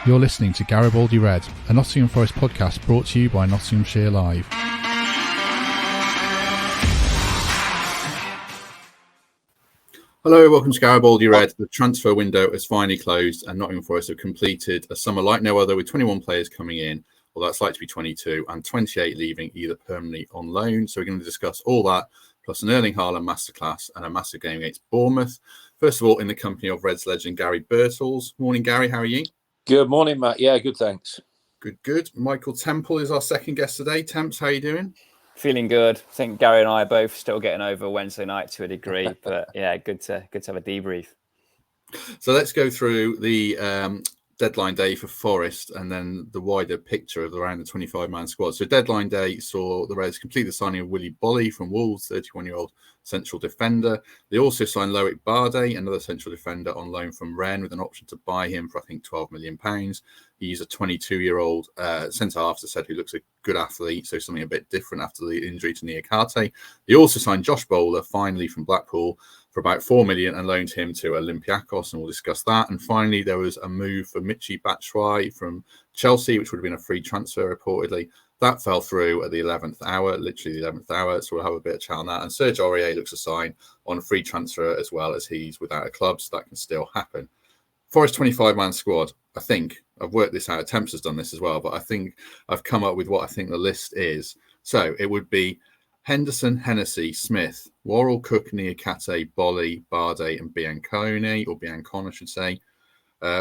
You're listening to Garibaldi Red, a Nottingham Forest podcast brought to you by Nottinghamshire Live. Hello, welcome to Garibaldi Red. The transfer window has finally closed and Nottingham Forest have completed a summer like no other with 21 players coming in, although it's likely to be 22, and 28 leaving either permanently on loan. So we're going to discuss all that, plus an Erling Haaland masterclass and a massive game against Bournemouth. First of all, in the company of Reds legend Garry Birtles. Morning, Garry. How are you? Good morning, Matt. Yeah, good, thanks. Good. Michael Temple is our second guest today. Temps, how are you doing? Feeling good. I think Garry and I are both still getting over Wednesday night to a degree, but yeah, good to have a debrief. So let's go through the deadline day for Forest and then the wider picture of around the 25-man squad. So deadline day saw the Reds complete the signing of Willy Bolly from Wolves, 31-year-old central defender. They also signed Loic Bardet, another central defender on loan from Rennes, with an option to buy him for, I think, £12 million. He's a 22-year-old centre-half, as I said, who looks a good athlete, so something a bit different after the injury to Niakate. They also signed Josh Bowler, finally, from Blackpool, for about £4 million and loaned him to Olympiacos, and we'll discuss that. And finally, there was a move for Michy Batshuayi from Chelsea, which would have been a free transfer, reportedly. That fell through at the 11th hour, literally the 11th hour, so we'll have a bit of chat on that. And Serge Aurier looks a sign on a free transfer as well, as he's without a club, so that can still happen. Forest 25-man squad, I think, I've worked this out, Temps has done this as well, but I think I've come up with what I think the list is. So it would be Henderson, Hennessy, Smith, Worrell, Cook, Niakate, Bolly, Bardet, and Biancone, or Biancon, I should say.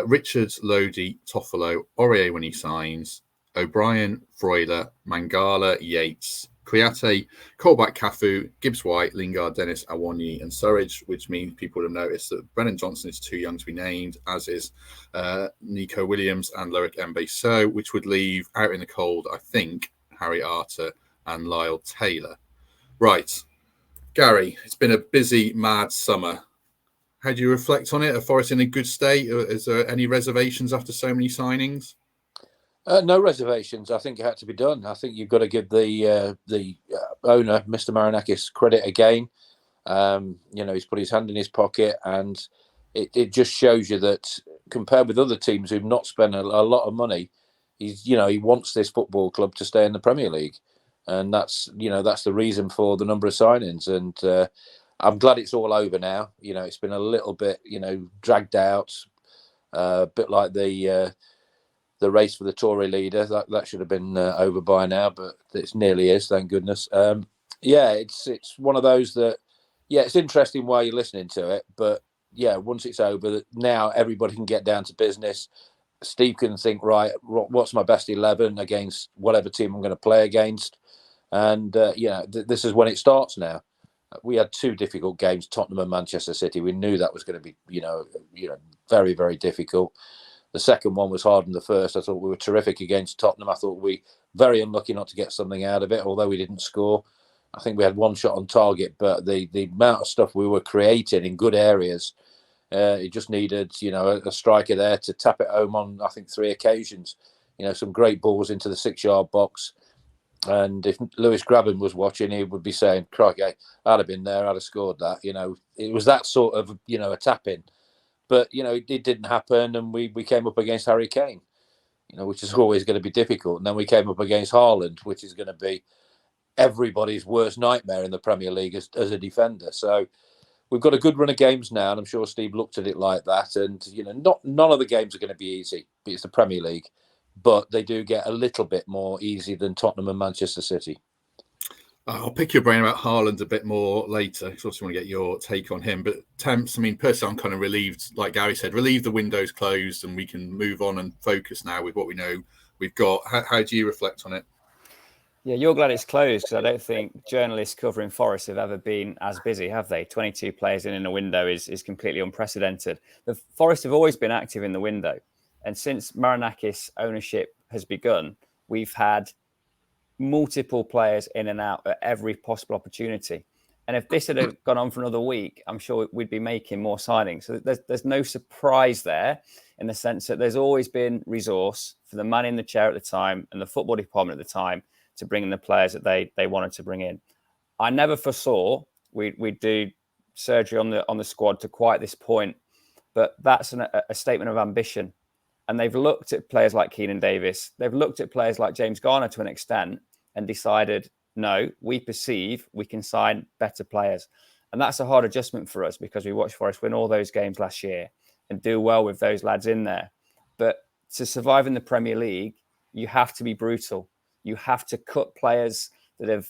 Richards, Lodi, Toffolo, Aurier when he signs, O'Brien, Freuler, Mangala, Yates, Kouyaté, Colback, Cafu, Gibbs-White, Lingard, Dennis, Awoniyi, and Surridge, which means people have noticed that Brennan Johnson is too young to be named, as is Nico Williams and Loic Mbesso, which would leave out in the cold, I think, Harry Arter and Lyle Taylor. Right, Garry, it's been a busy, mad summer. How do you reflect on it? Are Forest in a good state? Is there any reservations after so many signings? No reservations. I think it had to be done. I think you've got to give the owner, Mr. Marinakis, credit again. He's put his hand in his pocket, and it just shows you that compared with other teams who've not spent a lot of money, he wants this football club to stay in the Premier League, and that's the reason for the number of signings. And I'm glad it's all over now. It's been a little bit dragged out, a bit like the race for the Tory leader. That should have been over by now, but it nearly is, thank goodness. It's one of those that, it's interesting while you're listening to it, but once it's over, now everybody can get down to business. Steve can think, right, what's my best 11 against whatever team I'm going to play against, and this is when it starts now. We had two difficult games, Tottenham and Manchester City. We knew that was going to be, very, very difficult. The second one was harder than the first. I thought we were terrific against Tottenham. I thought we very unlucky not to get something out of it, although we didn't score. I think we had one shot on target, but the amount of stuff we were creating in good areas, it just needed, a striker there to tap it home on, I think, 3 occasions. Some great balls into the 6-yard box. And if Lewis Grabban was watching, he would be saying, crikey, I'd have been there, I'd have scored that. It was that sort of, a tap-in. But, it didn't happen, and we came up against Harry Kane, which is always going to be difficult. And then we came up against Haaland, which is going to be everybody's worst nightmare in the Premier League as a defender. So we've got a good run of games now, and I'm sure Steve looked at it like that. And, none of the games are going to be easy. It's the Premier League. But they do get a little bit more easy than Tottenham and Manchester City. I'll pick your brain about Haaland a bit more later, because I also want to get your take on him. But Temps, personally, I'm kind of relieved, like Garry said, relieved the window's closed and we can move on and focus now with what we know we've got. How do you reflect on it? Yeah, you're glad it's closed, because I don't think journalists covering Forest have ever been as busy, have they? 22 players in a window is completely unprecedented. The Forest have always been active in the window. And since Marinakis ownership has begun, we've had multiple players in and out at every possible opportunity. And if this had gone on for another week, I'm sure we'd be making more signings. So there's no surprise there, in the sense that there's always been resource for the man in the chair at the time and the football department at the time to bring in the players that they wanted to bring in. I never foresaw we'd do surgery on the squad to quite this point, but that's a statement of ambition. And they've looked at players like Keenan Davis. They've looked at players like James Garner to an extent and decided, no, we perceive we can sign better players. And that's a hard adjustment for us because we watched Forest win all those games last year and do well with those lads in there. But to survive in the Premier League, you have to be brutal. You have to cut players that have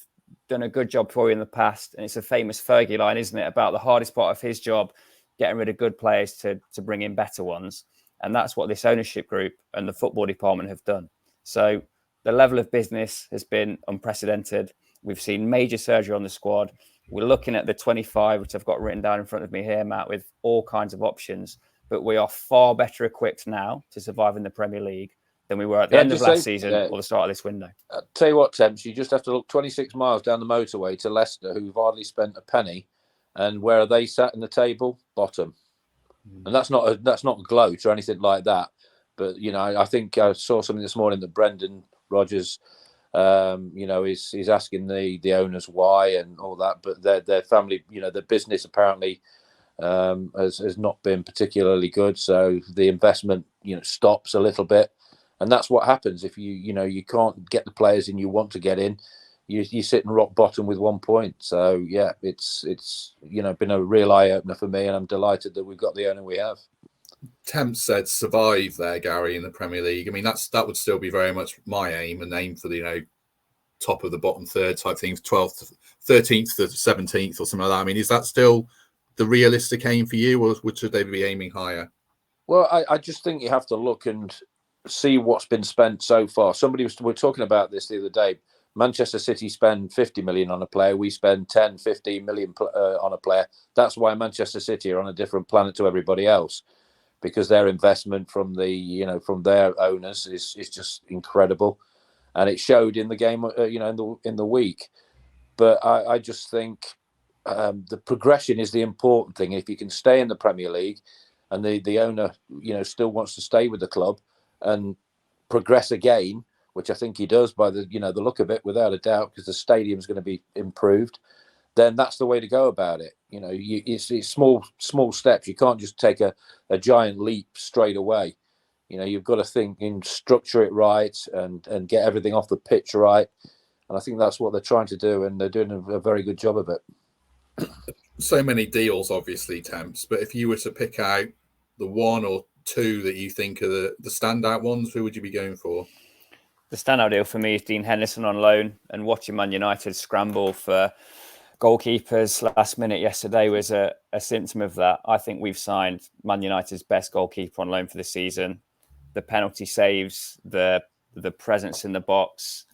done a good job for you in the past. And it's a famous Fergie line, isn't it, about the hardest part of his job, getting rid of good players to bring in better ones. And that's what this ownership group and the football department have done. So the level of business has been unprecedented. We've seen major surgery on the squad. We're looking at the 25, which I've got written down in front of me here, Matt, with all kinds of options. But we are far better equipped now to survive in the Premier League than we were at the end of last season or the start of this window. I'll tell you what, Temps, you just have to look 26 miles down the motorway to Leicester, who've hardly spent a penny. And where are they sat in the table? Bottom. And that's not a gloat or anything like that. But, I think I saw something this morning that Brendan Rodgers, is asking the owners why and all that. But their family, their business apparently has not been particularly good. So the investment, stops a little bit. And that's what happens if you can't get the players in you want to get in. You sit in rock bottom with 1 point. So yeah, it's been a real eye opener for me, and I'm delighted that we've got the owner we have. Temps said survive there, Gary, in the Premier League. I mean, that would still be very much my aim, and aim for the top of the bottom third type things, 12th, 13th to 17th or something like that. I mean, is that still the realistic aim for you, or should they be aiming higher? Well, I just think you have to look and see what's been spent so far. We're talking about this the other day. Manchester City spend 50 million on a player. We spend 10, 15 million on a player. That's why Manchester City are on a different planet to everybody else, because their investment from from their owners is just incredible, and it showed in the game, in the week. But I just think the progression is the important thing. If you can stay in the Premier League, and the owner still wants to stay with the club and progress again, which I think he does by the the look of it, without a doubt, because the stadium is going to be improved, then that's the way to go about it. It's small steps. You can't just take a giant leap straight away. You've got to think and structure it right and get everything off the pitch right. And I think that's what they're trying to do, and they're doing a very good job of it. So many deals, obviously, Temps, but if you were to pick out the one or two that you think are the standout ones, who would you be going for? The standout deal for me is Dean Henderson on loan, and watching Man United scramble for goalkeepers last minute yesterday was a symptom of that. I think we've signed Man United's best goalkeeper on loan for the season. The penalty saves, the presence in the box.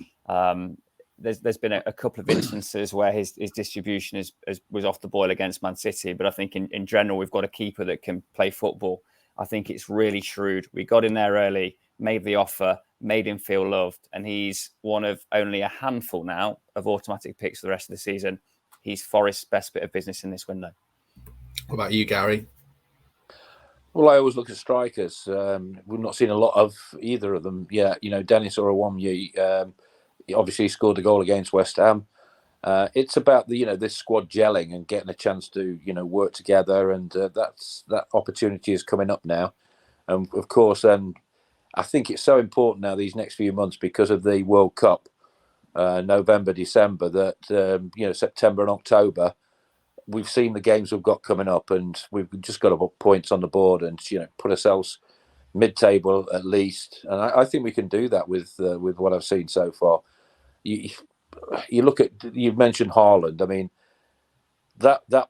There's been a couple of instances where his distribution was off the boil against Man City, but I think in general we've got a keeper that can play football. I think it's really shrewd. We got in there early, made the offer, made him feel loved, and he's one of only a handful now of automatic picks for the rest of the season. He's Forest's best bit of business in this window. What about you, Gary? Well, I always look at strikers. We've not seen a lot of either of them yet. Dennis Orowomye, obviously scored a goal against West Ham. It's about this squad gelling and getting a chance to work together, and that opportunity is coming up now. And of course, I think it's so important now these next few months because of the World Cup, November, December, that September and October, we've seen the games we've got coming up, and we've just got to put points on the board and put ourselves mid-table at least. And I think we can do that with what I've seen so far. You look at, you mentioned Haaland. I mean, that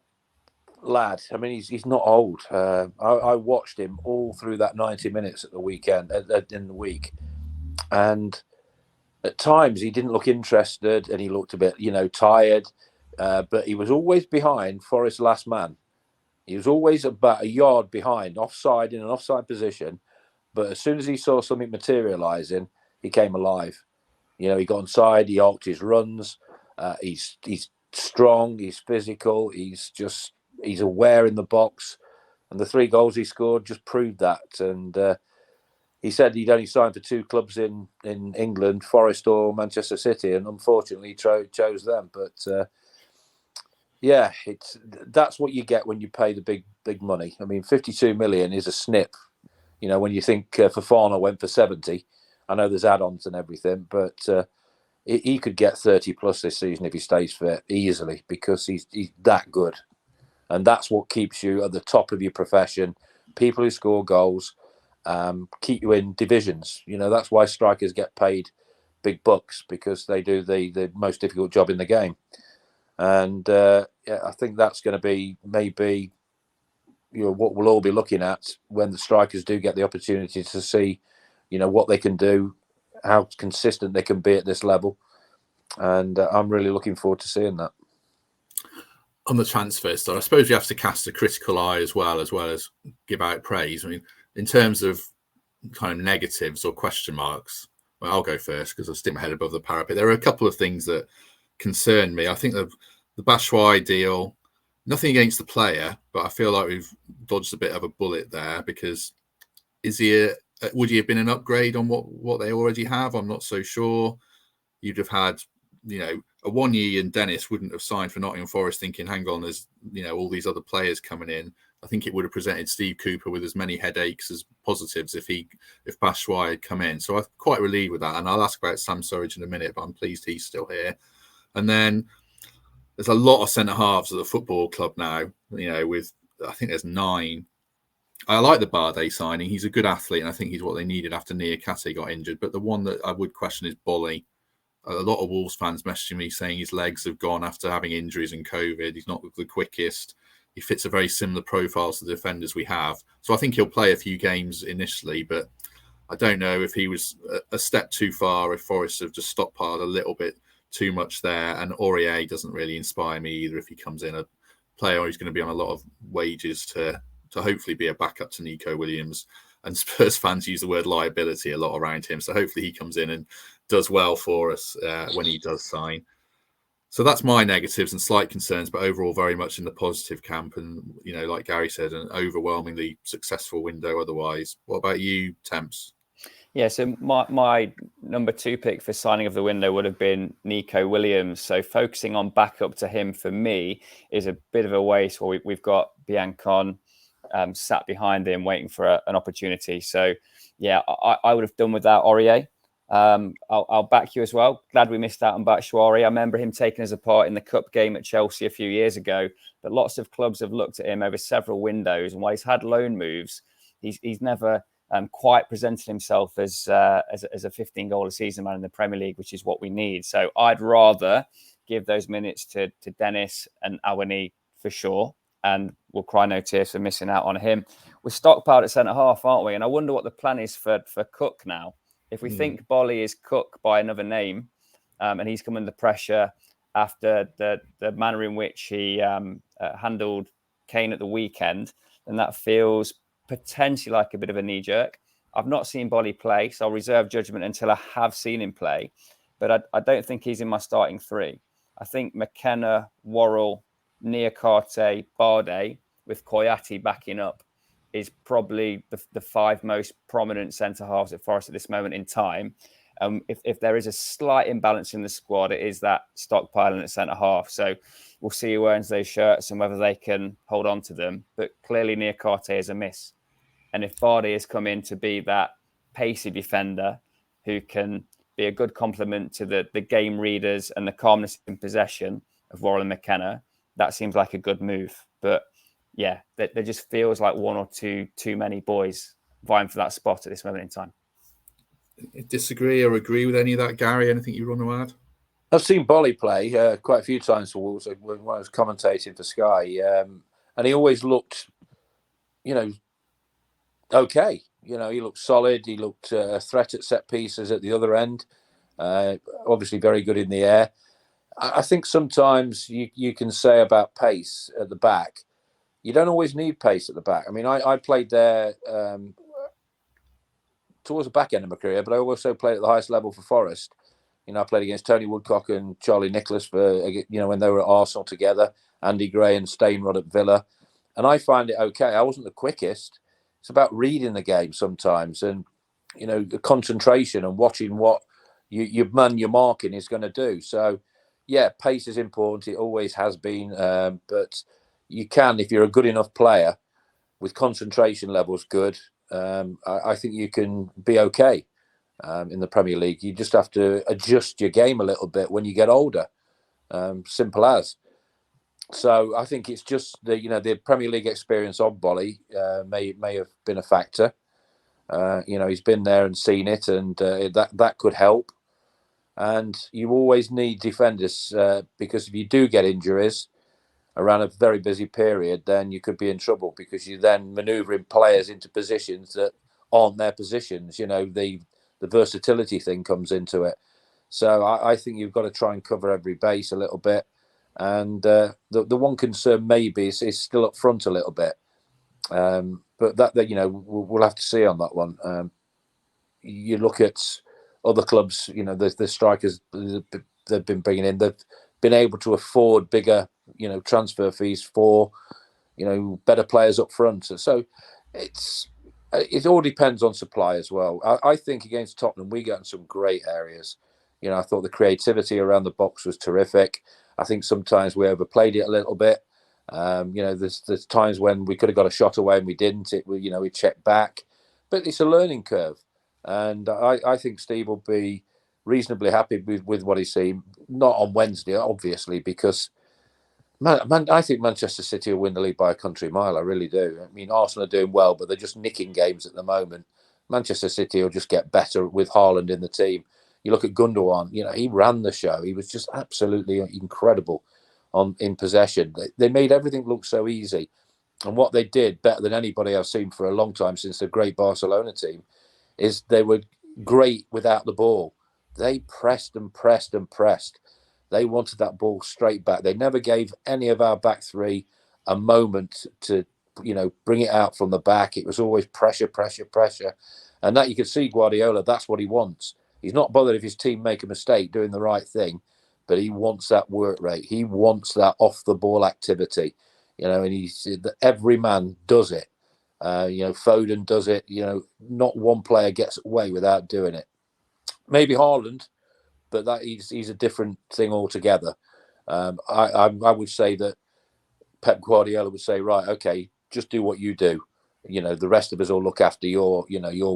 lad. I mean, he's not old. I watched him all through that 90 minutes at the weekend, in the week, and at times he didn't look interested, and he looked a bit, tired. But he was always behind Forest's last man. He was always about a yard behind, offside, in an offside position. But as soon as he saw something materialising, he came alive. He got inside, he arced his runs. He's strong, he's physical, he's aware in the box. And the 3 goals he scored just proved that. And he said he'd only signed for 2 clubs in England, Forest or Manchester City, and unfortunately he chose them. But yeah, that's what you get when you pay the big money. I mean, 52 million is a snip You know, when you think Fofana went for 70, I know there's add-ons and everything, but he could get 30 plus this season if he stays fit easily, because he's that good. And that's what keeps you at the top of your profession. People who score goals keep you in divisions. You know, that's why strikers get paid big bucks, because they do the most difficult job in the game. And I think that's going to be maybe, you know, what we'll all be looking at when the strikers do get the opportunity to see, you know, what they can do, how consistent they can be at this level. And I'm really looking forward to seeing that. On the transfer side, I suppose you have to cast a critical eye as well as give out praise. I mean, in terms of kind of negatives or question marks, well, I'll go first because I stick my head above the parapet. There are a couple of things that concern me. I think the Batshuayi deal, nothing against the player, but I feel like we've dodged a bit of a bullet there, because would he have been an upgrade on what they already have? I'm not so sure. You'd have had, you know, a Wonyi and Dennis wouldn't have signed for Nottingham Forest thinking, hang on, there's, you know, all these other players coming in. I think it would have presented Steve Cooper with as many headaches as positives if Batshuayi had come in. So I'm quite relieved with that. And I'll ask about Sam Surridge in a minute, but I'm pleased he's still here. And then there's a lot of centre halves at the football club now, you know, with, I think there's 9. I like the Bardet signing. He's a good athlete, and I think he's what they needed after Niakate got injured. But the one that I would question is Bolly. A lot of Wolves fans messaging me saying his legs have gone after having injuries and COVID. He's not the quickest. He fits a very similar profile to the defenders we have. So I think he'll play a few games initially, but I don't know if he was a step too far, if Forest have just stockpiled a little bit too much there. And Aurier doesn't really inspire me either if he comes in, a player who's going to be on a lot of wages to hopefully be a backup to Nico Williams. And Spurs fans use the word liability a lot around him. So hopefully he comes in and does well for us when he does sign. So that's my negatives and slight concerns, but overall very much in the positive camp. And, you know, like Gary said, an overwhelmingly successful window otherwise. What about you, Temps? Yeah, so my number 2 pick for signing of the window would have been Nico Williams. So focusing on backup to him for me is a bit of a waste. Where we've got Biancon sat behind him waiting for an opportunity. So, yeah, I would have done without Aurier. I'll back you as well. Glad we missed out on Batshuayi. I remember him taking us apart in the cup game at Chelsea a few years ago. But lots of clubs have looked at him over several windows, and while he's had loan moves, he's never quite presented himself as a 15 goal a season man in the Premier League, which is what we need. So I'd rather give those minutes to Dennis and Awani for sure, and we'll cry no tears for missing out on him. We're stockpiled at centre half, aren't we? And I wonder what the plan is for Cook now. If we think Bolly is Cook by another name, and he's come under pressure after the manner in which he handled Kane at the weekend, then that feels potentially like a bit of a knee jerk. I've not seen Bolly play, so I'll reserve judgment until I have seen him play. But I don't think he's in my starting 3. I think McKenna, Worrell, Niakate, Bardet, with Koyati backing up, is probably the 5 most prominent centre halves at Forest at this moment in time. If there is a slight imbalance in the squad, it is that stockpiling at centre half. So we'll see who earns those shirts and whether they can hold on to them. But clearly Niakate is a miss. And if Bardi has come in to be that pacey defender who can be a good complement to the game readers and the calmness in possession of Worrell and McKenna, that seems like a good move. But yeah, there just feels like 1 or 2 too many boys vying for that spot at this moment in time. Disagree or agree with any of that, Gary? Anything you want to add? I've seen Bolly play quite a few times for Wolves when I was commentating for Sky, and he always looked, you know, okay. You know, he looked solid. He looked a threat at set pieces at the other end. Obviously, very good in the air. I think sometimes you can say about pace at the back. You don't always need pace at the back. I mean, I played there towards the back end of my career, but I also played at the highest level for Forest. You know, I played against Tony Woodcock and Charlie Nicholas for, you know, when they were at Arsenal together, Andy Gray and Stainrod at Villa. And I find it okay. I wasn't the quickest. It's about reading the game sometimes and, you know, the concentration and watching what your man you're marking is going to do. So, yeah, pace is important. It always has been. But you can, if you're a good enough player with concentration levels good, I think you can be okay in the Premier League. You just have to adjust your game a little bit when you get older. Simple as. So I think it's just the Premier League experience of Bolly may have been a factor. He's been there and seen it, and that could help. And you always need defenders because if you do get injuries around a very busy period, then you could be in trouble because you're then manoeuvring players into positions that aren't their positions. The versatility thing comes into it. So I think you've got to try and cover every base a little bit. And the one concern maybe is still up front a little bit. But that we'll have to see on that one. You look at other clubs, the strikers they've been bringing in, they've been able to afford bigger, transfer fees for, better players up front. So it all depends on supply as well. I think against Tottenham, we got in some great areas. I thought the creativity around the box was terrific. I think sometimes we overplayed it a little bit. There's times when we could have got a shot away and we didn't. We checked back, but it's a learning curve. And I think Steve will be reasonably happy with what he's seen. Not on Wednesday, obviously, because I think Manchester City will win the league by a country mile. I really do. I mean, Arsenal are doing well, but they're just nicking games at the moment. Manchester City will just get better with Haaland in the team. You look at Gundogan, he ran the show. He was just absolutely incredible in possession. They made everything look so easy. And what they did better than anybody I've seen for a long time since the great Barcelona team is they were great without the ball. They pressed and pressed and pressed. They wanted that ball straight back. They never gave any of our back three a moment to, bring it out from the back. It was always pressure, pressure, pressure. And that you could see Guardiola, that's what he wants. He's not bothered if his team make a mistake doing the right thing, but he wants that work rate. He wants that off the ball activity, and every man does it. Foden does it. Not one player gets away without doing it. Maybe Haaland, but that he's a different thing altogether. I would say that Pep Guardiola would say, right, okay, just do what you do. The rest of us will look after your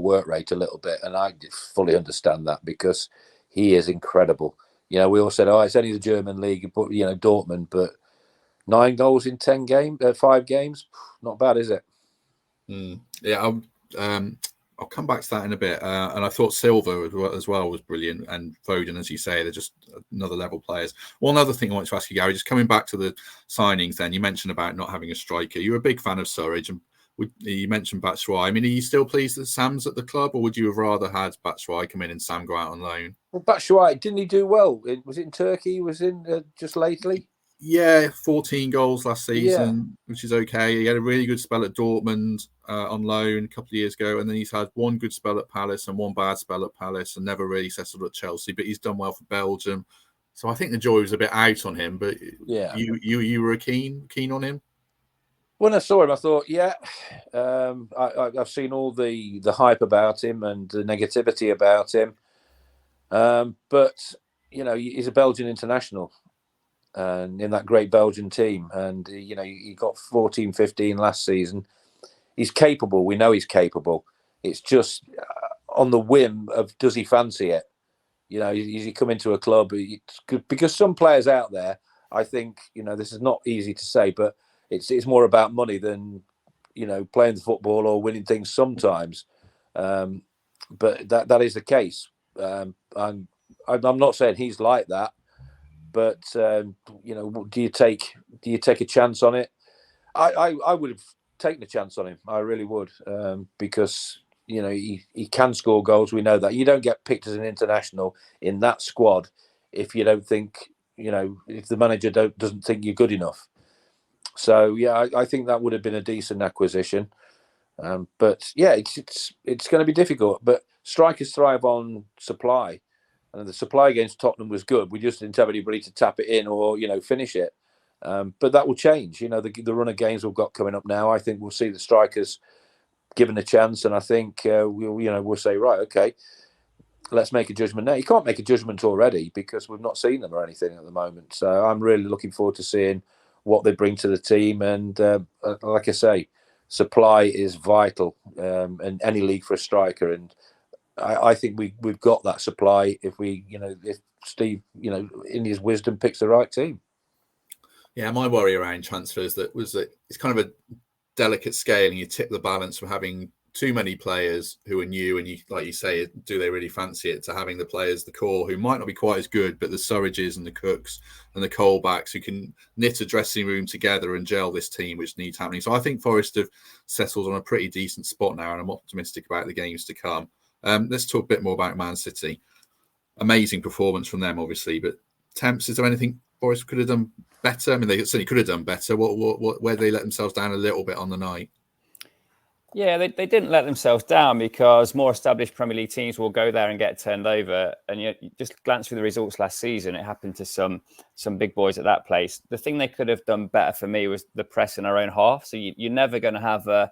work rate a little bit. And I fully understand that because he is incredible. We all said, it's only the German league, but Dortmund, but 9 goals in 5 games, not bad, is it? Yeah, I'll come back to that in a bit. And I thought Silva as well was brilliant, and Foden, as you say, they're just another level players. One other thing I wanted to ask you, Gary, just coming back to the signings. Then you mentioned about not having a striker. You're a big fan of Surridge, and you mentioned Batshuayi. I mean, are you still pleased that Sam's at the club, or would you have rather had Batshuayi come in and Sam go out on loan? Well, Batshuayi, didn't he do well? Was it in Turkey? He was in just lately? Yeah, 14 goals last season, which is okay. He had a really good spell at Dortmund on loan a couple of years ago, and then he's had one good spell at Palace and one bad spell at Palace, and never really settled at Chelsea. But he's done well for Belgium, so I think the joy was a bit out on him. But yeah, you were keen on him. When I saw him, I thought, I've seen all the hype about him and the negativity about him, but he's a Belgian international. And in that great Belgian team, and he got 14, 15 last season. He's capable. We know he's capable. It's just on the whim of does he fancy it? Is he come into a club? Because some players out there, I think, this is not easy to say, but it's more about money than playing the football or winning things sometimes. But that is the case. I'm not saying he's like that. But do you take a chance on it? I would have taken a chance on him. I really would, because he can score goals. We know that. You don't get picked as an international in that squad if you don't think if the manager doesn't think you're good enough. So yeah, I think that would have been a decent acquisition. But yeah, it's going to be difficult. But strikers thrive on supply. And the supply against Tottenham was good. We just didn't have anybody to tap it in or, finish it. But that will change. The run of games we've got coming up now, I think we'll see the strikers given a chance. And I think we'll say, right, okay, let's make a judgment now. You can't make a judgment already because we've not seen them or anything at the moment. So I'm really looking forward to seeing what they bring to the team. And like I say, supply is vital in any league for a striker, and I think we've got that supply if if Steve, in his wisdom, picks the right team. Yeah, my worry around transfers that it's kind of a delicate scale, and you tip the balance from having too many players who are new, and you, like you say, do they really fancy it, to having the players, the core, who might not be quite as good, but the Surridges and the Cooks and the Colbacks who can knit a dressing room together and gel this team, which needs happening. So I think Forest have settled on a pretty decent spot now, and I'm optimistic about the games to come. Let's talk a bit more about Man City. Amazing performance from them, obviously, but Temps, is there anything Forest could have done better? I mean, they certainly could have done better. Where they let themselves down a little bit on the night? Yeah, they didn't let themselves down, because more established Premier League teams will go there and get turned over. And you just glance through the results last season, it happened to some big boys at that place. The thing they could have done better for me was the press in our own half. So you're never going to have a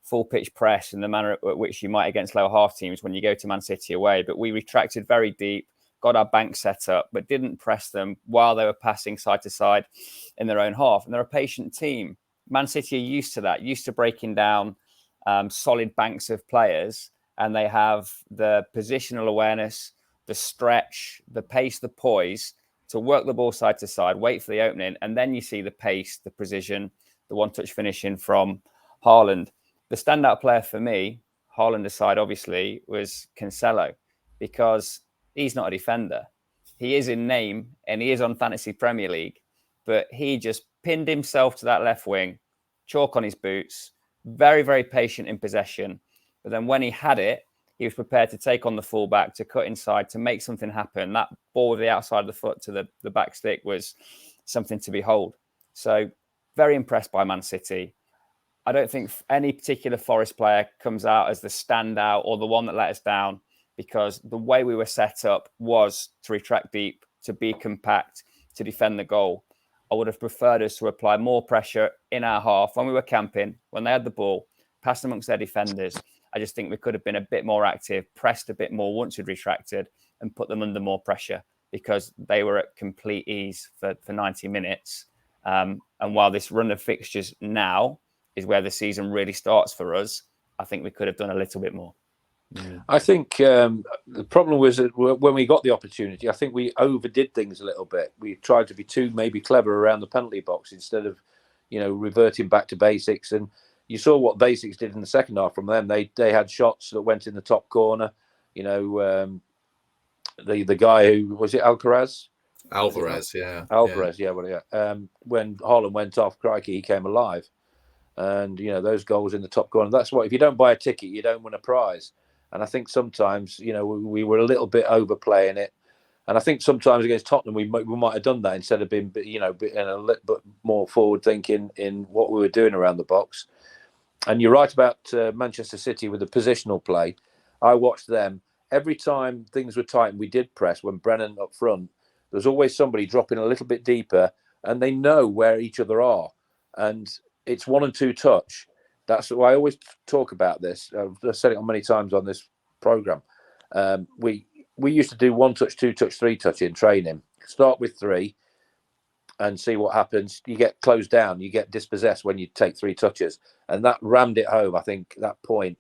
full pitch press in the manner at which you might against lower half teams when you go to Man City away. But we retracted very deep, got our bank set up, but didn't press them while they were passing side to side in their own half. And they're a patient team. Man City are used to that, used to breaking down solid banks of players, and they have the positional awareness, the stretch, the pace, the poise to work the ball side to side, wait for the opening, and then you see the pace, the precision, the one-touch finishing from Haaland. The standout player for me, Haaland aside, obviously, was Cancelo, because he's not a defender. He is in name, and he is on Fantasy Premier League, but he just pinned himself to that left wing, chalk on his boots, very, very patient in possession. But then when he had it, he was prepared to take on the fullback, to cut inside, to make something happen. That ball with the outside of the foot to the back stick was something to behold. So very impressed by Man City. I don't think any particular Forest player comes out as the standout or the one that let us down, because the way we were set up was to retract deep, to be compact, to defend the goal. I would have preferred us to apply more pressure in our half when we were camping, when they had the ball, passed amongst their defenders. I just think we could have been a bit more active, pressed a bit more once we'd retracted, and put them under more pressure, because they were at complete ease for 90 minutes. And while this run of fixtures now is where the season really starts for us, I think we could have done a little bit more. Yeah. I think the problem was that when we got the opportunity, I think we overdid things a little bit. We tried to be too maybe clever around the penalty box instead of, reverting back to basics. And you saw what basics did in the second half from them. They had shots that went in the top corner. The guy who was it, Alvarez, yeah. Alvarez, yeah. When Haaland went off, crikey, he came alive. And those goals in the top corner. That's what, if you don't buy a ticket, you don't win a prize. And I think sometimes, we were a little bit overplaying it. And I think sometimes against Tottenham, we might have done that instead of being, in a little bit more forward thinking in what we were doing around the box. And you're right about Manchester City with the positional play. I watched them every time things were tight and we did press. When Brennan up front, there's always somebody dropping a little bit deeper, and they know where each other are. And it's 1 and 2 touch. That's why I always talk about this. I've said it on many times on this program. We used to do 1 touch, 2 touch, 3 touch in training. Start with 3 and see what happens. You get closed down. You get dispossessed when you take 3 touches. And that rammed it home, I think, that point,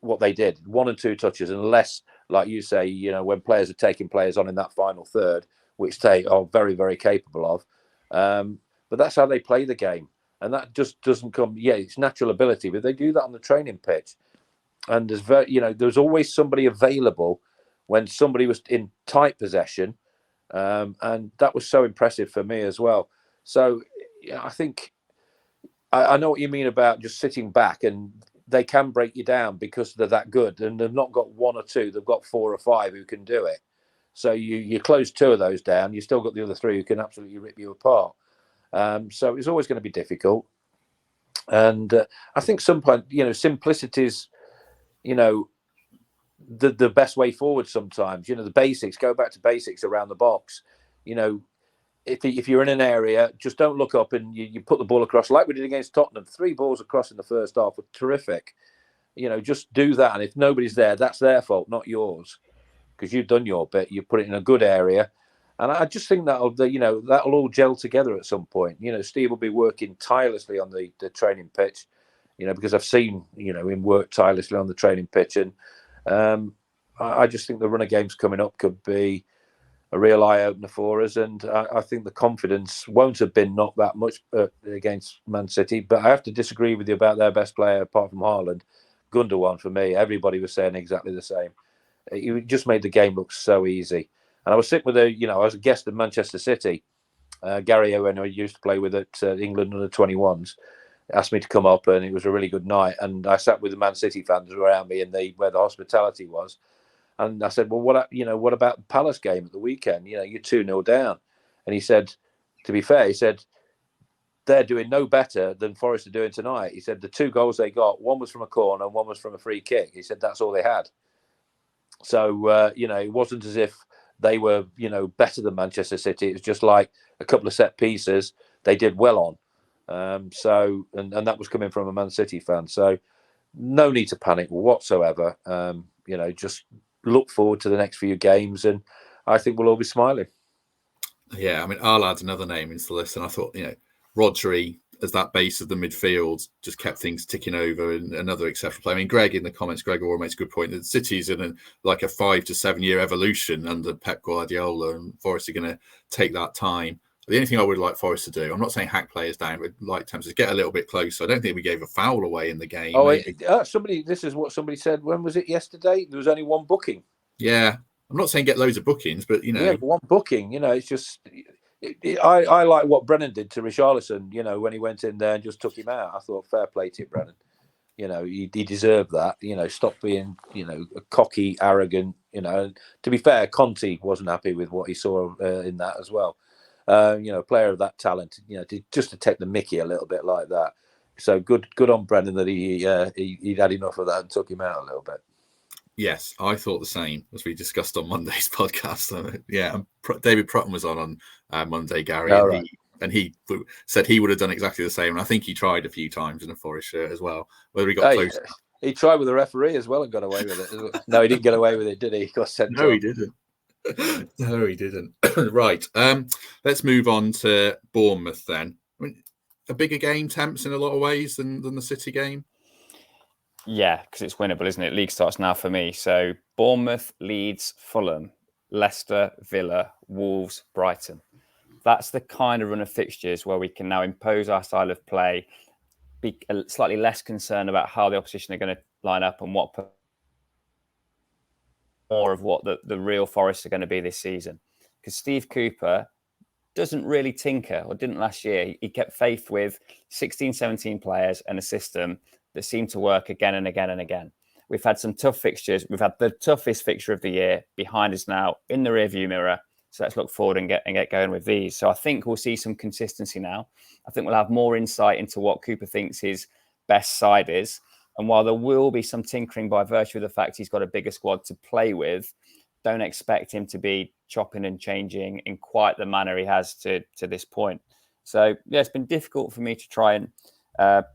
what they did. 1 and 2 touches, unless, like you say, when players are taking players on in that final third, which they are very, very capable of. But that's how they play the game. And that just doesn't come. Yeah, it's natural ability, but they do that on the training pitch. And there's always somebody available when somebody was in tight possession, and that was so impressive for me as well. So I think I know what you mean about just sitting back, and they can break you down because they're that good, and they've not got 1 or 2; they've got 4 or 5 who can do it. So you close 2 of those down, you still got the other 3 who can absolutely rip you apart. So it's always going to be difficult. And I think sometimes, simplicity is, the best way forward sometimes. The basics, go back to basics around the box. If you're in an area, just don't look up and you put the ball across like we did against Tottenham. 3 balls across in the first half were terrific. Just do that. And if nobody's there, that's their fault, not yours, because you've done your bit. You put it in a good area. And I just think that'll all gel together at some point. Steve will be working tirelessly on the training pitch. because I've seen, him work tirelessly on the training pitch. And I just think the run of games coming up could be a real eye-opener for us. And I think the confidence won't have been knocked that much against Man City. But I have to disagree with you about their best player, apart from Haaland. Gundogan, for me, everybody was saying exactly the same. He just made the game look so easy. And I was sitting with I was a guest at Manchester City. Garry, who I used to play with at England under 21s, asked me to come up, and it was a really good night. And I sat with the Man City fans around me where the hospitality was. And I said, well, what about the Palace game at the weekend? You're 2-0 down. And he said, to be fair, they're doing no better than Forest are doing tonight. He said the 2 goals they got, one was from a corner and one was from a free kick. He said that's all they had. So, it wasn't as if they were, better than Manchester City. It was just like a couple of set pieces they did well on. And that was coming from a Man City fan. So no need to panic whatsoever. Just look forward to the next few games, and I think we'll all be smiling. Yeah, I mean, I'll add another name into the list, and I thought, Rodri as that base of the midfield just kept things ticking over, and another exceptional play. I mean, Greg in the comments, Greg Orr makes a good point that City's in a 5 to 7 year evolution under Pep Guardiola, and Forest are going to take that time. The only thing I would like Forest to do, I'm not saying hack players down, but like Temps, is get a little bit closer. I don't think we gave a foul away in the game. This is what somebody said. When was it? Yesterday? There was only one booking. Yeah. I'm not saying get loads of bookings, but, Yeah, one booking. It's just... I like what Brennan did to Richarlison, when he went in there and just took him out. I thought, fair play to you, Brennan. He deserved that. Stop being, cocky, arrogant. And to be fair, Conte wasn't happy with what he saw in that as well. A player of that talent, to take the mickey a little bit like that. So good on Brennan that he'd had enough of that and took him out a little bit. Yes, I thought the same, as we discussed on Monday's podcast. David Prutton was on Monday, Garry, and he said he would have done exactly the same. And I think he tried a few times in a Forest shirt as well. Whether he got close. He tried with the referee as well and got away with it. No, he didn't get away with it, did he? He got sent No, he didn't. No, he didn't. Right. Let's move on to Bournemouth then. I mean, a bigger game, Temps, in a lot of ways than the City game. Yeah, because it's winnable, isn't it? League starts now for me. So Bournemouth, Leeds, Fulham, Leicester, Villa, Wolves, Brighton. That's the kind of run of fixtures where we can now impose our style of play, be slightly less concerned about how the opposition are going to line up and more of what the real Forest are going to be this season. Because Steve Cooper doesn't really tinker, or didn't last year. He kept faith with 16, 17 players and a system that seemed to work again and again and again. We've had some tough fixtures. We've had the toughest fixture of the year behind us now in the rearview mirror. So let's look forward and get going with these. So I think we'll see some consistency now. I think we'll have more insight into what Cooper thinks his best side is. And while there will be some tinkering by virtue of the fact he's got a bigger squad to play with, don't expect him to be chopping and changing in quite the manner he has to this point. So yeah, it's been difficult for me to try and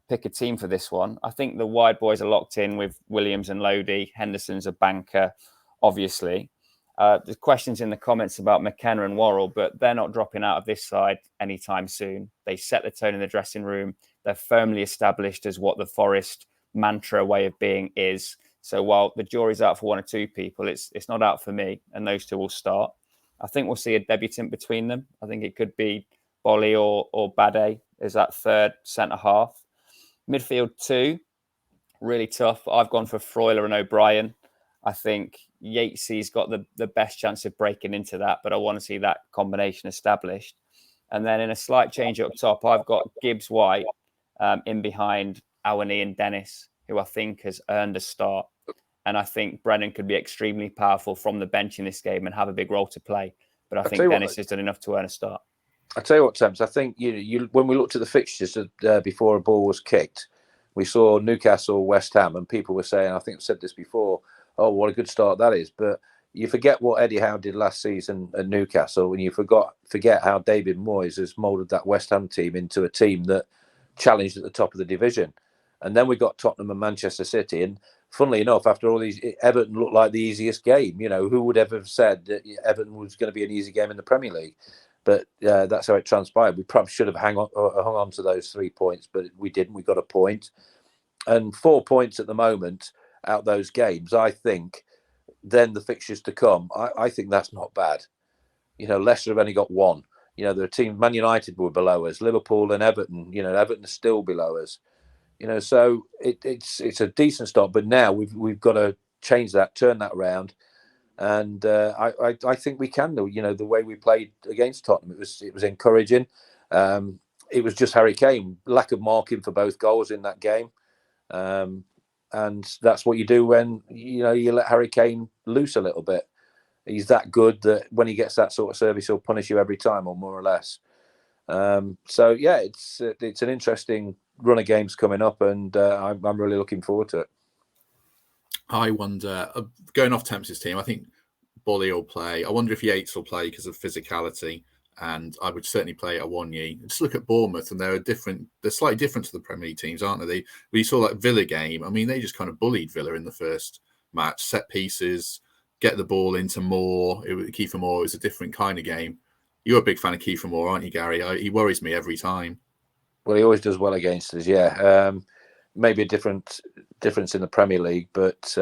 pick a team for this one. I think the wide boys are locked in with Williams and Lodi. Henderson's a banker, obviously. There's questions in the comments about McKenna and Worrell, but they're not dropping out of this side anytime soon. They set the tone in the dressing room. They're firmly established as what the Forest mantra way of being is. So while the jury's out for one or two people, it's not out for me, and those two will start. I think we'll see a debutant between them. I think it could be Bolly or Bade as that third centre-half. Midfield 2, really tough. I've gone for Freuler and O'Brien. I think Yatesy's got the best chance of breaking into that, but I want to see that combination established. And then in a slight change up top, I've got Gibbs White in behind Awani and Dennis, who I think has earned a start. And I think Brennan could be extremely powerful from the bench in this game and have a big role to play. But I think Dennis has done enough to earn a start. I tell you what, Temps, I think you when we looked at the fixtures before a ball was kicked, we saw Newcastle, West Ham, and people were saying, I think I've said this before, oh, what a good start that is. But you forget what Eddie Howe did last season at Newcastle, and you forget how David Moyes has moulded that West Ham team into a team that challenged at the top of the division. And then we got Tottenham and Manchester City. And funnily enough, after all these, Everton looked like the easiest game. Who would ever have said that Everton was going to be an easy game in the Premier League? But that's how it transpired. We probably should have hung on to those 3 points, but we didn't. We got a point. And 4 points at the moment out those games, I think, then the fixtures to come, I think that's not bad. Leicester have only got one. The team, Man United were below us, Liverpool and Everton. Everton are still below us. So it's a decent start. But now we've got to change that, turn that around, and I think we can. The way we played against Tottenham, it was encouraging. It was just Harry Kane, lack of marking for both goals in that game. And that's what you do when you let Harry Kane loose a little bit. He's that good that when he gets that sort of service, he'll punish you every time, or more or less. So yeah, it's an interesting run of games coming up, and I'm really looking forward to it. I wonder, going off Tempest's team, I think Bolly will play. I wonder if Yates will play because of physicality. And I would certainly play Awoniyi. Just look at Bournemouth, and they're slightly different to the Premier League teams, aren't they? We saw that Villa game. I mean, they just kind of bullied Villa in the first match. Set pieces, get the ball into Moore. Kiefer Moore is a different kind of game. You're a big fan of Kiefer Moore, aren't you, Gary? He worries me every time. Well, he always does well against us, yeah. Maybe a difference in the Premier League, but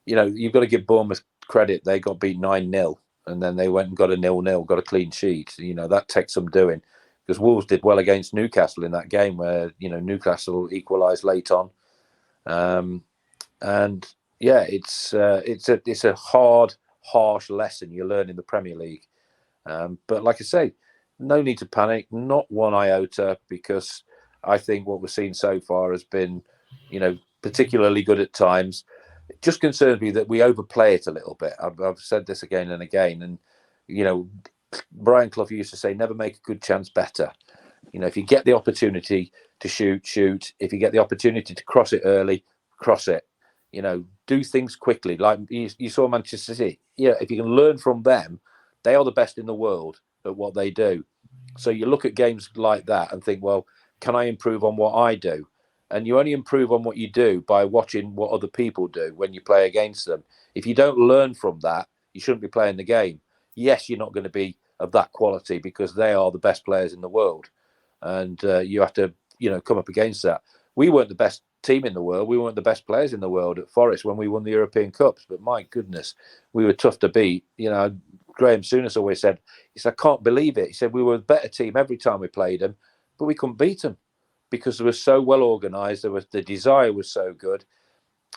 you've got to give Bournemouth credit. They got beat 9-0. And then they went and got a 0-0, got a clean sheet. That takes some doing, because Wolves did well against Newcastle in that game where Newcastle equalised late on. And yeah, it's a hard, harsh lesson you learn in the Premier League. But like I say, no need to panic, not one iota, because I think what we've seen so far has been, particularly good at times. It just concerns me that we overplay it a little bit. I've said this again and again, and Brian Clough used to say, "Never make a good chance better." If you get the opportunity to shoot. If you get the opportunity to cross it early, cross it. Do things quickly. Like you saw Manchester City. If you can learn from them, they are the best in the world at what they do. So you look at games like that and think, well, can I improve on what I do? And you only improve on what you do by watching what other people do when you play against them. If you don't learn from that, you shouldn't be playing the game. Yes, you're not going to be of that quality because they are the best players in the world. And you have to, come up against that. We weren't the best team in the world. We weren't the best players in the world at Forest when we won the European Cups. But my goodness, we were tough to beat. Graham Souness always said, he said, "I can't believe it." He said, "We were a better team every time we played them, but we couldn't beat them because they were so well organised. The desire was so good."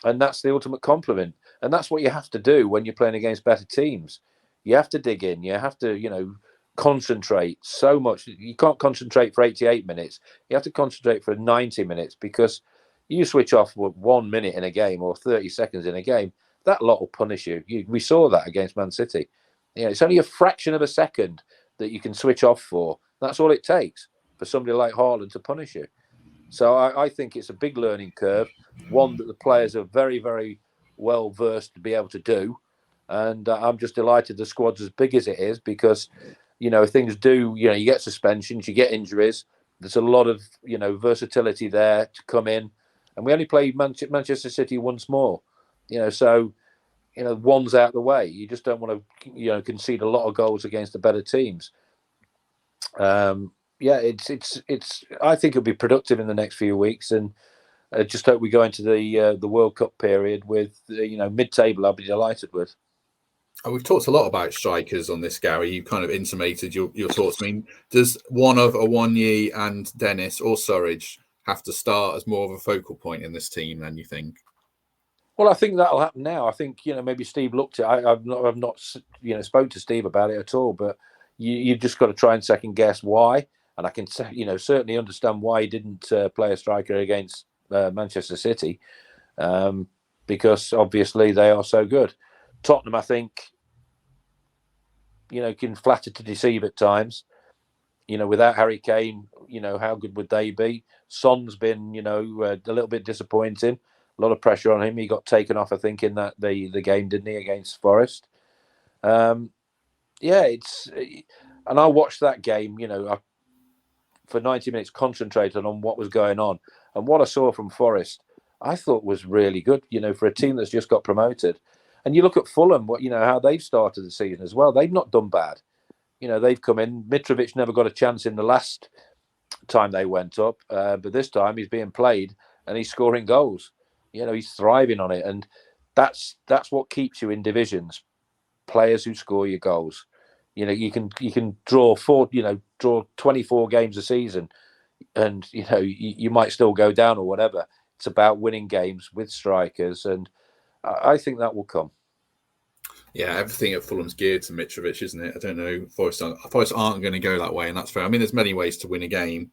And that's the ultimate compliment. And that's what you have to do when you're playing against better teams. You have to dig in. You have to, concentrate so much. You can't concentrate for 88 minutes. You have to concentrate for 90 minutes, because you switch off 1 minute in a game or 30 seconds in a game, that lot will punish you. We saw that against Man City. It's only a fraction of a second that you can switch off for. That's all it takes for somebody like Haaland to punish you. So I think it's a big learning curve, one that the players are very, very well versed to be able to do. And I'm just delighted the squad's as big as it is, because, things do, you get suspensions, you get injuries. There's a lot of, versatility there to come in. And we only played Manchester City once more, so, one's out the way. You just don't want to, concede a lot of goals against the better teams. It's. I think it'll be productive in the next few weeks, and just hope we go into the World Cup period with mid-table. I'll be delighted with. We've talked a lot about strikers on this, Gary. You kind of intimated your thoughts. I mean, does one of Awoniyi and Dennis or Surridge have to start as more of a focal point in this team then, you think? Well, I think that'll happen now. I think maybe Steve looked at. I've not spoke to Steve about it at all, but you've just got to try and second guess why. And I can certainly understand why he didn't play a striker against Manchester City, because obviously they are so good. Tottenham, I think, can flatter to deceive at times. Without Harry Kane, how good would they be? Son's been, a little bit disappointing. A lot of pressure on him. He got taken off, I think, in that the game, didn't he, against Forest? And I watched that game, for 90 minutes, concentrated on what was going on. And what I saw from Forest, I thought was really good, for a team that's just got promoted. And you look at Fulham, how they've started the season as well. They've not done bad. They've come in. Mitrovic never got a chance in the last time they went up, but this time he's being played and he's scoring goals. He's thriving on it, and that's what keeps you in divisions. Players who score your goals. You can draw 24 games a season, and you might still go down or whatever. It's about winning games with strikers, and I think that will come. Yeah, everything at Fulham's geared to Mitrovic, isn't it? I don't know. Forest aren't going to go that way, and that's fair. I mean, there's many ways to win a game.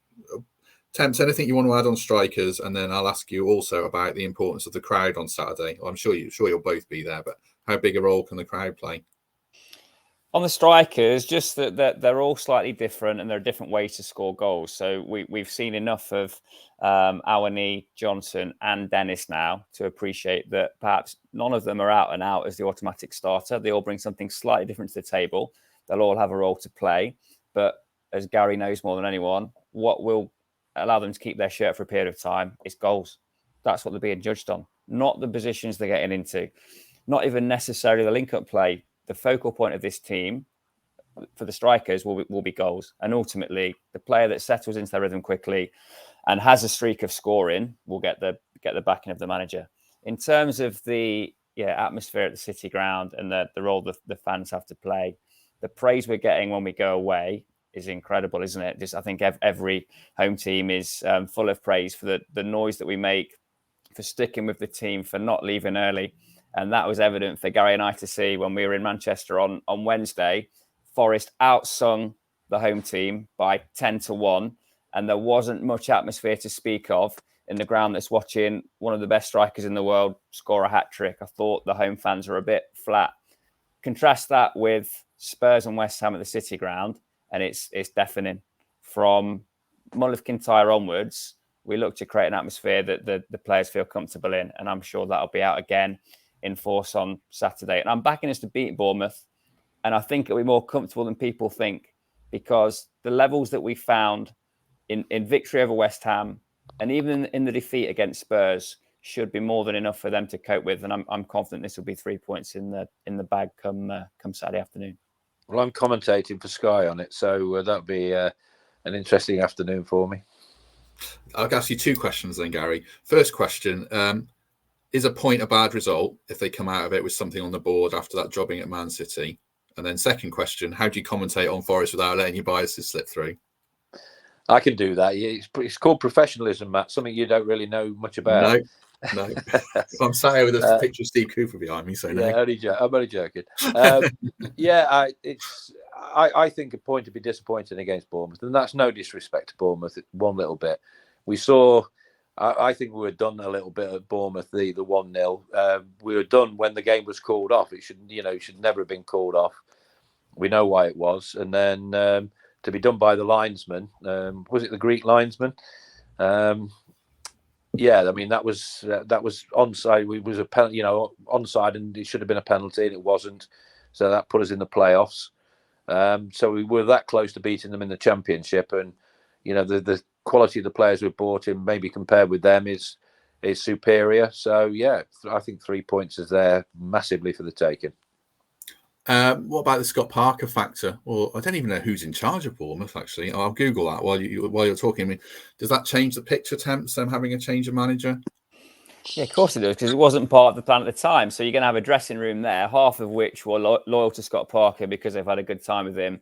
Temps, anything you want to add on strikers, and then I'll ask you also about the importance of the crowd on Saturday. Well, I'm sure you'll both be there, but how big a role can the crowd play? On the strikers, just that they're all slightly different and there are different ways to score goals. So we've seen enough of Awani, Johnson and Dennis now to appreciate that perhaps none of them are out and out as the automatic starter. They all bring something slightly different to the table. They'll all have a role to play. But as Garry knows more than anyone, what will allow them to keep their shirt for a period of time is goals. That's what they're being judged on, not the positions they're getting into, not even necessarily the link-up play. The focal point of this team for the strikers will be goals. And ultimately, the player that settles into their rhythm quickly and has a streak of scoring will get the backing of the manager. In terms of the atmosphere at the City ground and the role the fans have to play, the praise we're getting when we go away is incredible, isn't it? I think every home team is full of praise for the noise that we make, for sticking with the team, for not leaving early. And that was evident for Garry and I to see when we were in Manchester on Wednesday. Forest outsung the home team by 10-1, and there wasn't much atmosphere to speak of in the ground that's watching one of the best strikers in the world score a hat-trick. I thought the home fans were a bit flat. Contrast that with Spurs and West Ham at the City ground, and it's deafening. From Mullif Kintyre onwards, we look to create an atmosphere that the players feel comfortable in, and I'm sure that'll be out again in force on Saturday. And I'm backing us to beat Bournemouth. And I think it'll be more comfortable than people think, because the levels that we found in victory over West Ham and even in the defeat against Spurs should be more than enough for them to cope with. And I'm confident this will be 3 points in the bag come Saturday afternoon. Well, I'm commentating for Sky on it, so that'll be an interesting afternoon for me. I'll ask you two questions then, Garry. First question, is a point a bad result if they come out of it with something on the board after that jobbing at Man City? And then second question, how do you commentate on Forest without letting your biases slip through? I can do that. It's called professionalism, Matt, something you don't really know much about. No. I'm sat here with a picture of Steve Cooper behind me, so no. Yeah, I'm only joking. I think a point to be disappointed against Bournemouth, and that's no disrespect to Bournemouth one little bit. We saw... I think we were done a little bit at Bournemouth, the 1-0. We were done when the game was called off. It should never have been called off. We know why it was. And then to be done by the linesman, was it the Greek linesman? I mean that was onside. It was a penalty, onside, and it should have been a penalty, and it wasn't. So that put us in the playoffs. So we were that close to beating them in the Championship, and the quality of the players we've brought in, maybe compared with them, is superior. So yeah, I think 3 points is there massively for the taking. What about the Scott Parker factor? Well, I don't even know who's in charge of Bournemouth, actually. I'll Google that while you're talking. I mean, does that change the picture, Temps, them having a change of manager? Yeah, of course it does, because it wasn't part of the plan at the time. So you're going to have a dressing room there, half of which were loyal to Scott Parker because they've had a good time with him,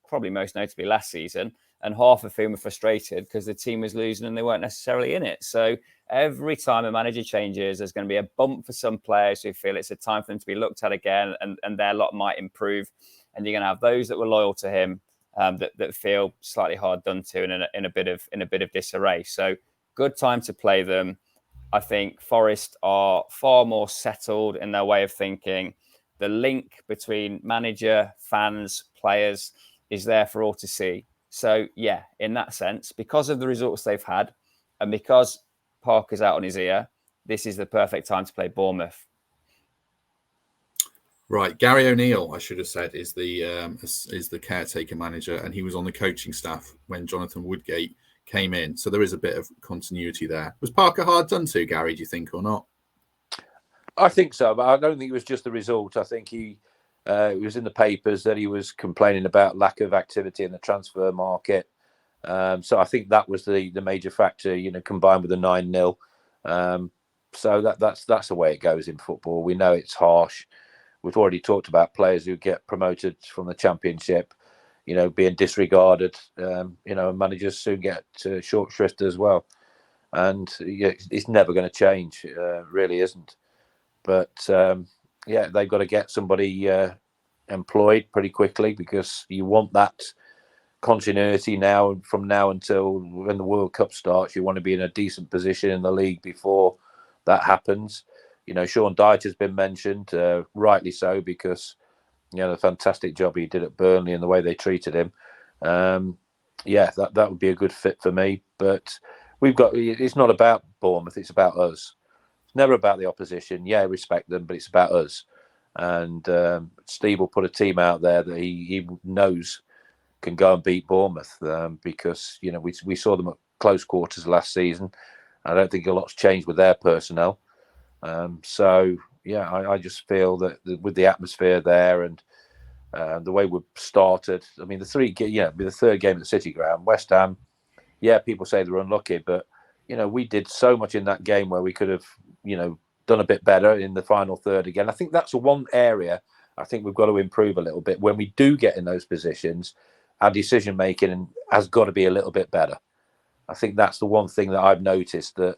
probably most notably last season, and half of whom were frustrated because the team was losing and they weren't necessarily in it. So every time a manager changes, there's going to be a bump for some players who feel it's a time for them to be looked at again, and their lot might improve. And you're going to have those that were loyal to him that feel slightly hard done to and in a bit of disarray. So good time to play them. I think Forest are far more settled in their way of thinking. The link between manager, fans, players is there for all to see. So, yeah, in that sense, because of the results they've had and because Parker's out on his ear, this is the perfect time to play Bournemouth. Right. Gary O'Neill, I should have said, is the caretaker manager, and he was on the coaching staff when Jonathan Woodgate came in. So there is a bit of continuity there. Was Parker hard done to, Gary, do you think, or not? I think so, but I don't think it was just the result. I think it was in the papers that he was complaining about lack of activity in the transfer market. So I think that was the major factor, combined with the 9-0. So that's the way it goes in football. We know it's harsh. We've already talked about players who get promoted from the Championship, being disregarded. Managers soon get short shrift as well. And it's never going to change. Really isn't. But they've got to get somebody employed pretty quickly, because you want that continuity now, from now until when the World Cup starts. You want to be in a decent position in the league before that happens. Sean Dyche has been mentioned, rightly so, because the fantastic job he did at Burnley and the way they treated him. That would be a good fit for me. But it's not about Bournemouth, it's about us. It's never about the opposition. Yeah, respect them, but it's about us. And Steve will put a team out there that he knows can go and beat Bournemouth, because we saw them at close quarters last season. I don't think a lot's changed with their personnel. I just feel that with the atmosphere there and the way we've started, I mean, the third game at the City Ground, West Ham, people say they're unlucky, but we did so much in that game where we could have, done a bit better in the final third again. I think that's the one area I think we've got to improve a little bit. When we do get in those positions, our decision making has got to be a little bit better. I think that's the one thing that I've noticed that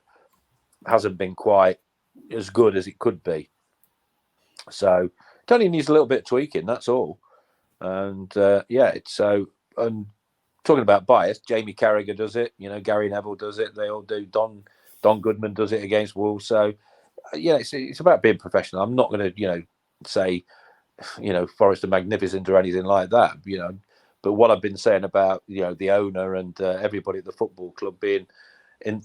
hasn't been quite as good as it could be. So it only needs a little bit of tweaking, that's all. And it's so. And talking about bias, Jamie Carragher does it. Gary Neville does it. They all do. Don Goodman does it against Wolves. So it's about being professional. I'm not going to say Forest are magnificent or anything like that. But what I've been saying about the owner and everybody at the football club being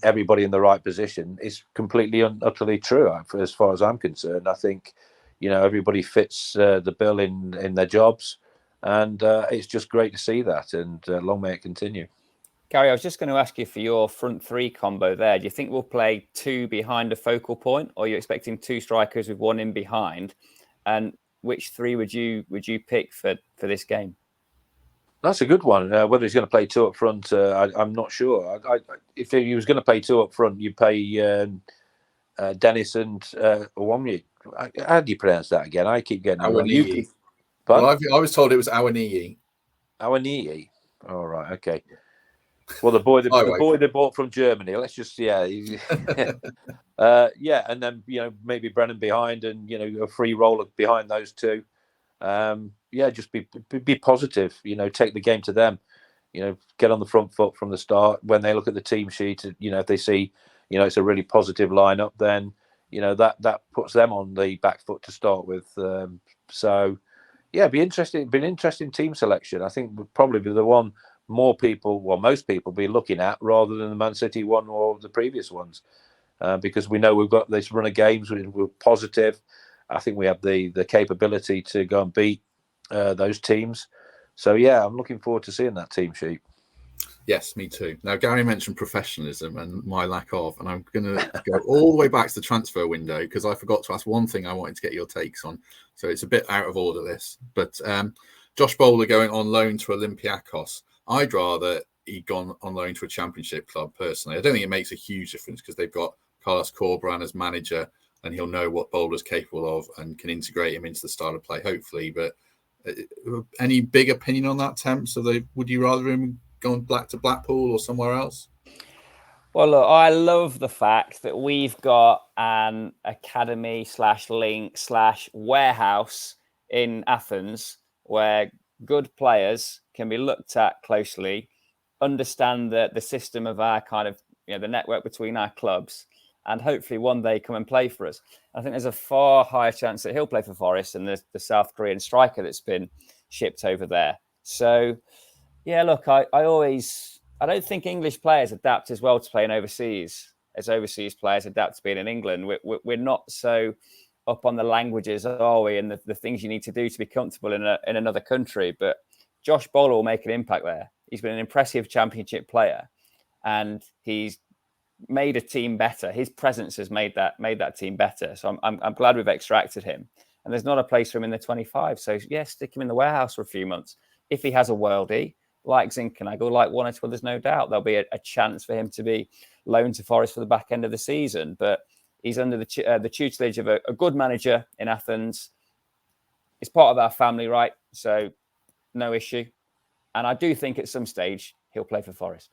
everybody in the right position is completely and utterly true, as far as I'm concerned. I think everybody fits the bill in their jobs, and it's just great to see that, and long may it continue. Garry, I was just going to ask you for your front three combo there. Do you think we'll play two behind a focal point, or are you expecting two strikers with one in behind? And which three would you pick for this game? That's a good one. Whether he's going to play two up front, I'm not sure. If he was going to play two up front, you'd play Dennis and Owamyi. How do you pronounce that again? I keep getting it wrong. Well, I was told it was Awaniyi. Awaniyi. All right. Okay. Well, the boy they bought from Germany. Let's just and then maybe Brennan behind, and a free roller behind those two. Just be positive. Take the game to them. Get on the front foot from the start. When they look at the team sheet, if they see it's a really positive lineup, then that puts them on the back foot to start with. Be interesting. Be an interesting team selection. I think would probably be the one most people be looking at, rather than the Man City one or the previous ones, because we know we've got this run of games. We're positive. I think we have the capability to go and beat those teams. So I'm looking forward to seeing that team sheet. Yes, me too. Now, Garry mentioned professionalism and my lack of, and I'm going to go all the way back to the transfer window, because I forgot to ask one thing I wanted to get your takes on. So it's a bit out of order, this. But Josh Bowler going on loan to Olympiacos. I'd rather he'd gone on loan to a Championship club, personally. I don't think it makes a huge difference, because they've got Carlos Corberán as manager, and he'll know what Bowler's capable of and can integrate him into the style of play, hopefully. But any big opinion on that, Temp? So would you rather him going back to Blackpool or somewhere else? Well, look, I love the fact that we've got an academy /link /warehouse in Athens where good players can be looked at closely, understand the system of our kind of, the network between our clubs, and hopefully one day come and play for us. I think there's a far higher chance that he'll play for Forest than the South Korean striker that's been shipped over there. So, look, I don't think English players adapt as well to playing overseas as overseas players adapt to being in England. We're not so up on the languages, are we, and the things you need to do to be comfortable in another country. But Josh Bowler will make an impact there. He's been an impressive Championship player, and he's made a team better. His presence has made that team better. So I'm glad we've extracted him. And there's not a place for him in the 25. So stick him in the warehouse for a few months. If he has a worldie, like Zinchenko, like one or two others, no doubt there'll be a chance for him to be loaned to Forest for the back end of the season. But he's under the tutelage of a good manager in Athens. It's part of our family, right? So no issue. And I do think at some stage he'll play for Forest.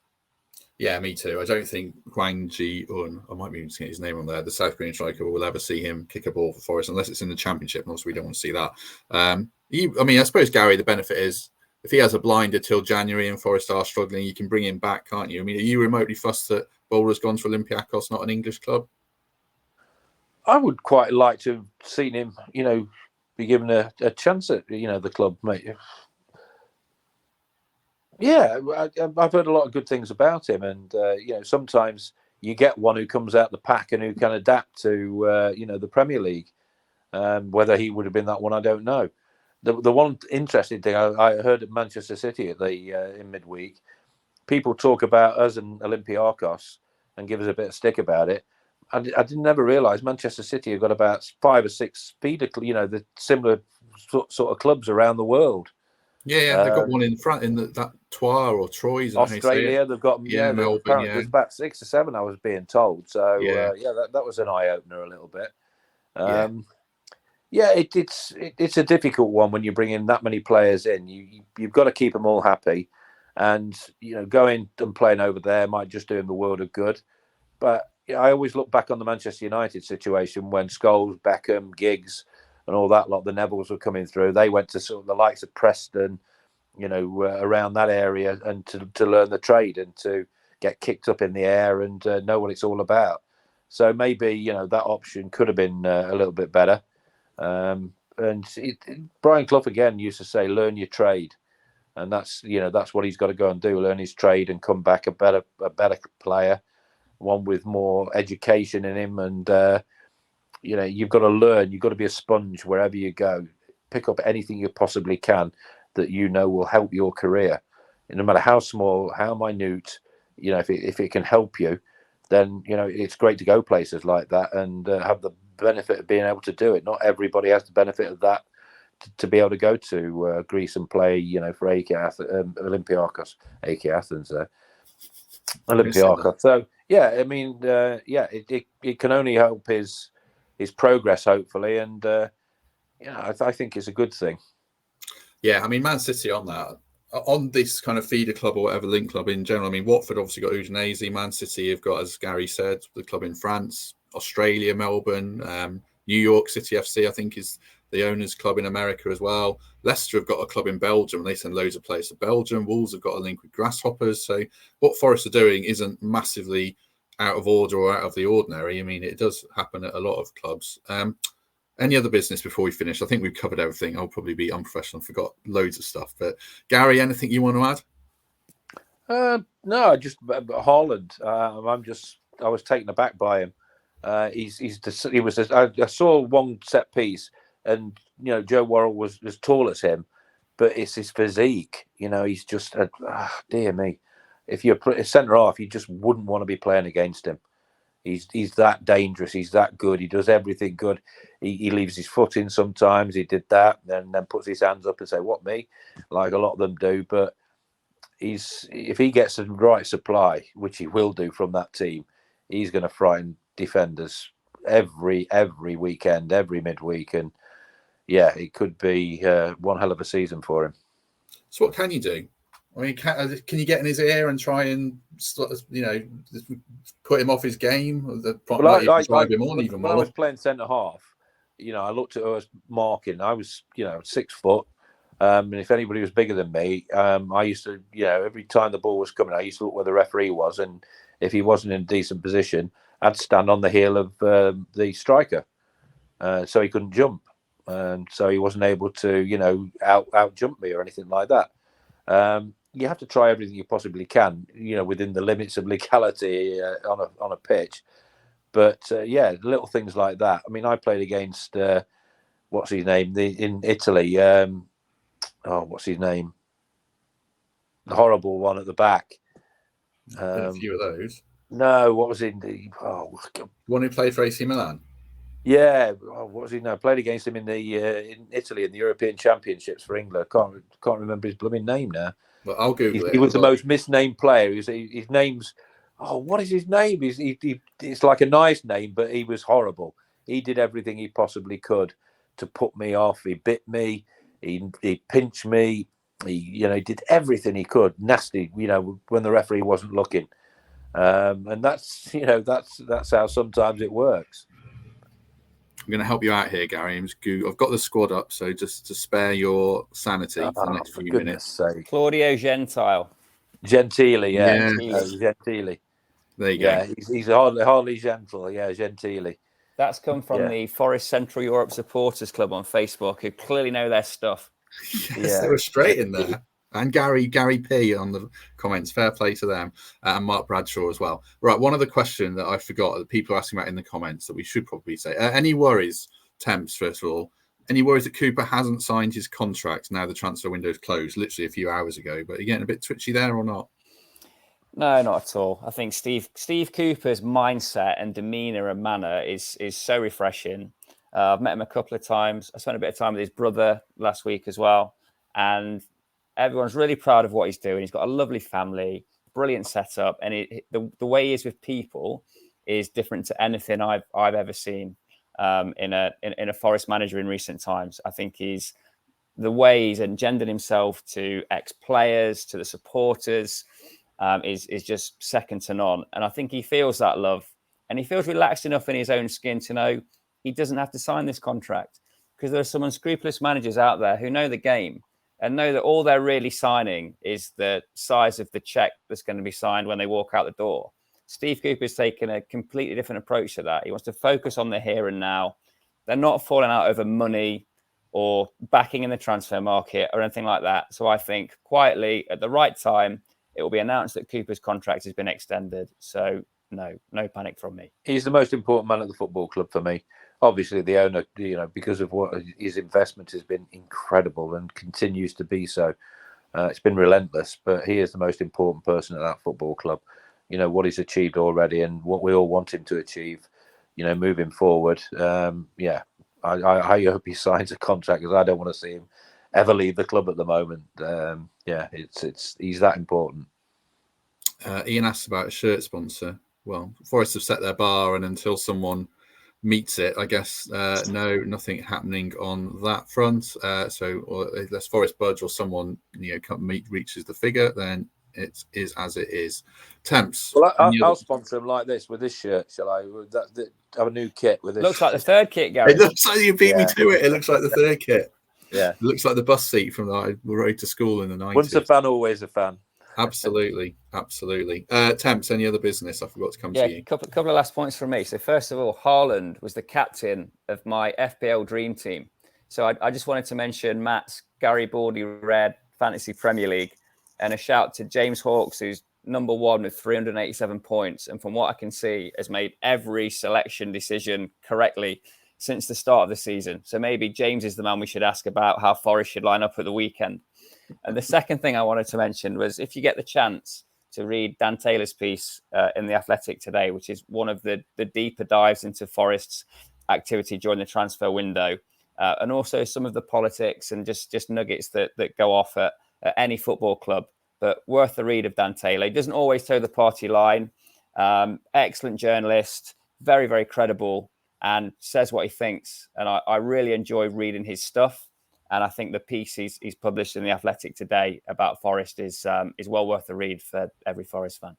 Yeah, me too. I don't think Hwang Ji-un, I might be even getting his name on there, the South Korean striker, will ever see him kick a ball for Forest unless it's in the Championship. And also, we don't want to see that. I suppose, Gary, the benefit is if he has a blinder till January and Forest are struggling, you can bring him back, can't you? I mean, are you remotely fussed that Bowler's gone to Olympiacos, not an English club? I would quite like to have seen him, be given a chance at, the club, mate. Yeah, I've heard a lot of good things about him, and sometimes you get one who comes out the pack and who can adapt to the Premier League. Whether he would have been that one, I don't know. The one interesting thing I heard at Manchester City in midweek, people talk about us and Olympiacos and give us a bit of stick about it. I didn't never realise Manchester City have got about 5 or 6 feeder, the similar sort of clubs around the world. Yeah, they've got one in front in that Troyes or Troyes. Australia, they've got Melbourne. Apparently there's about 6 or 7. I was being told. So that was an eye opener a little bit. It's a difficult one when you bring in that many players in. You've got to keep them all happy, and going and playing over there might just do him the world of good. But I always look back on the Manchester United situation when Scholes, Beckham, Giggs, and all that lot, the Nevilles were coming through. They went to sort of the likes of Preston, around that area, and to learn the trade and to get kicked up in the air and know what it's all about. So maybe that option could have been a little bit better. Brian Clough again used to say, "Learn your trade," and that's what he's got to go and do: learn his trade and come back a better player, one with more education in him. And you've got to learn. You've got to be a sponge wherever you go. Pick up anything you possibly can that will help your career, no matter how small, how minute. If it can help you, then it's great to go places like that and have the benefit of being able to do it. Not everybody has the benefit of that to be able to go to Greece and play, for Olympiacos, AK Athens there. Olympiacos. So it can only help his progress, hopefully, and I think it's a good thing. Yeah, I mean, Man City on this kind of feeder club or whatever, link club in general. I mean, Watford obviously got Udinese. Man City have got, as Gary said, the club in France, Australia, Melbourne, New York City FC, I think, is the owners' club in America as well. Leicester have got a club in Belgium, and they send loads of players to Belgium. Wolves have got a link with Grasshoppers. So what Forest are doing isn't massively out of order or out of the ordinary. I mean, it does happen at a lot of clubs. Any other business before we finish? I think we've covered everything. I'll probably be unprofessional, forgot loads of stuff. But Gary, anything you want to add? No, just Haaland. I was taken aback by him. I saw one set piece, and Joe Worrell was as tall as him, but it's his physique. He's just dear me. If you're a centre half, you just wouldn't want to be playing against him. He's that dangerous. He's that good. He does everything good. He leaves his foot in sometimes. He did that, and then puts his hands up and say, "What, me?" Like a lot of them do. But if he gets the right supply, which he will do from that team, he's going to frighten defenders every weekend, every midweek, and it could be one hell of a season for him. So what can you do? I mean, can you get in his ear and try and put him off his game? When I was playing centre half, I looked at us marking. I was 6 foot, and if anybody was bigger than me, I used to every time the ball was coming, I used to look where the referee was, and if he wasn't in a decent position, I'd stand on the heel of the striker, so he couldn't jump, and so he wasn't able to out jump me or anything like that. You have to try everything you possibly can, within the limits of legality on a pitch. But little things like that. I mean, I played against what's his name in Italy. What's his name? The horrible one at the back. A few of those. No, what was it? One who played for AC Milan. Yeah, what was he? No, played against him in Italy in the European Championships for England. Can't remember his blooming name now. Well, I'll Google it. He was the most misnamed player. His name's, what is his name? It's like a nice name, but he was horrible. He did everything he possibly could to put me off. He bit me. He pinched me. He did everything he could. Nasty, when the referee wasn't looking. And that's how sometimes it works. I'm going to help you out here, Gary. I've got the squad up, so just to spare your sanity for the next few minutes. Sake. Claudio Gentile. Gentili, yeah. Gentili. There you go. Yeah, he's hardly gentle. Yeah, Gentili. That's come from the Forest Central Europe Supporters Club on Facebook, who clearly know their stuff. Yes, they were straight in there. And Gary P on the comments. Fair play to them. And Mark Bradshaw as well. Right, one other question that I forgot that people are asking about in the comments that we should probably say. Any worries, Temps, first of all? Any worries that Cooper hasn't signed his contract now the transfer window's closed, literally a few hours ago? But are you getting a bit twitchy there or not? No, not at all. I think Steve Cooper's mindset and demeanour and manner is so refreshing. I've met him a couple of times. I spent a bit of time with his brother last week as well. And everyone's really proud of what he's doing. He's got a lovely family, brilliant setup. And the way he is with people is different to anything I've ever seen in a Forest manager in recent times. I think the way he's engendered himself to ex-players, to the supporters, is just second to none. And I think he feels that love, and he feels relaxed enough in his own skin to know he doesn't have to sign this contract, because there are some unscrupulous managers out there who know the game and know that all they're really signing is the size of the check that's going to be signed when they walk out the door. Steve Cooper's taken a completely different approach to that. He wants to focus on the here and now. They're not falling out over money or backing in the transfer market or anything like that. So I think quietly at the right time, it will be announced that Cooper's contract has been extended. So no panic from me. He's the most important man at the football club for me. Obviously, the owner, because of what his investment has been incredible and continues to be so. It's been relentless, but he is the most important person at that football club. What he's achieved already and what we all want him to achieve, moving forward. I hope he signs a contract, because I don't want to see him ever leave the club at the moment. He's that important. Ian asks about a shirt sponsor. Well, Forest have set their bar, and until someone meets it, I guess nothing happening on that front. So unless Forest budge or someone reaches the figure, then it is as it is. Temps. Well, I'll sponsor him like this with this shirt. Shall I? Have a new kit with this. Looks like the third kit, Gary. It looks like you beat me to it. It looks like the third kit. Yeah, it looks like the bus seat from the road to school in the 90s. Once a fan, always a fan. Absolutely. Temps, any other business? I forgot to come to you. Couple of last points from me. So first of all, Haaland was the captain of my FPL dream team. So I just wanted to mention Matt's Garibaldi Red Fantasy Premier League, and a shout to James Hawkes, who's number one with 387 points. And from what I can see, has made every selection decision correctly since the start of the season. So maybe James is the man we should ask about how Forest should line up at the weekend. And the second thing I wanted to mention was, if you get the chance to read Dan Taylor's piece in The Athletic today, which is one of the deeper dives into Forest's activity during the transfer window, and also some of the politics and just nuggets that go off at any football club, but worth the read of Dan Taylor. He doesn't always toe the party line. Excellent journalist, very, very credible, and says what he thinks. And I really enjoy reading his stuff. And I think the piece he's published in The Athletic today about Forest is well worth the read for every Forest fan.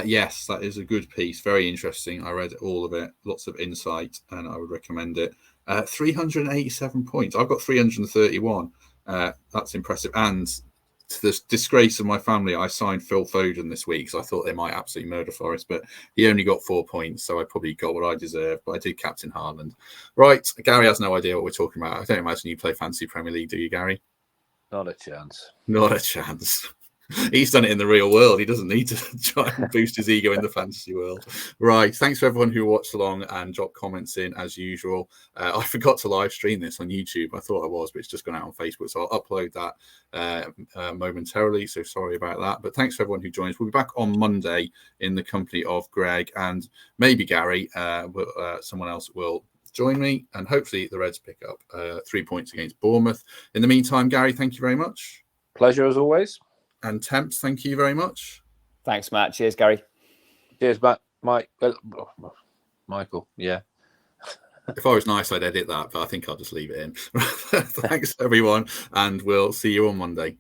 Yes, that is a good piece. Very interesting. I read all of it. Lots of insight, and I would recommend it. 387 points. I've got 331. That's impressive. And to the disgrace of my family, I signed Phil Foden this week, so I thought they might absolutely murder Forest, but he only got 4 points, so I probably got what I deserved, but I did captain Haaland. Right, Gary has no idea what we're talking about. I don't imagine you play Fantasy Premier League, do you, Gary? Not a chance. Not a chance. He's done it in the real world. He doesn't need to try and boost his ego in the fantasy world. Right. Thanks for everyone who watched along and dropped comments in as usual. I forgot to live stream this on YouTube. I thought I was, but it's just gone out on Facebook. So I'll upload that momentarily. So sorry about that. But thanks for everyone who joins. We'll be back on Monday in the company of Greg and maybe Gary. Someone else will join me. And hopefully the Reds pick up 3 points against Bournemouth. In the meantime, Gary, thank you very much. Pleasure as always. And Temps, thank you very much. Thanks, Matt. Cheers, Gary. Cheers, Matt. Michael. Yeah. If I was nice, I'd edit that, but I think I'll just leave it in. Thanks, everyone, and we'll see you on Monday.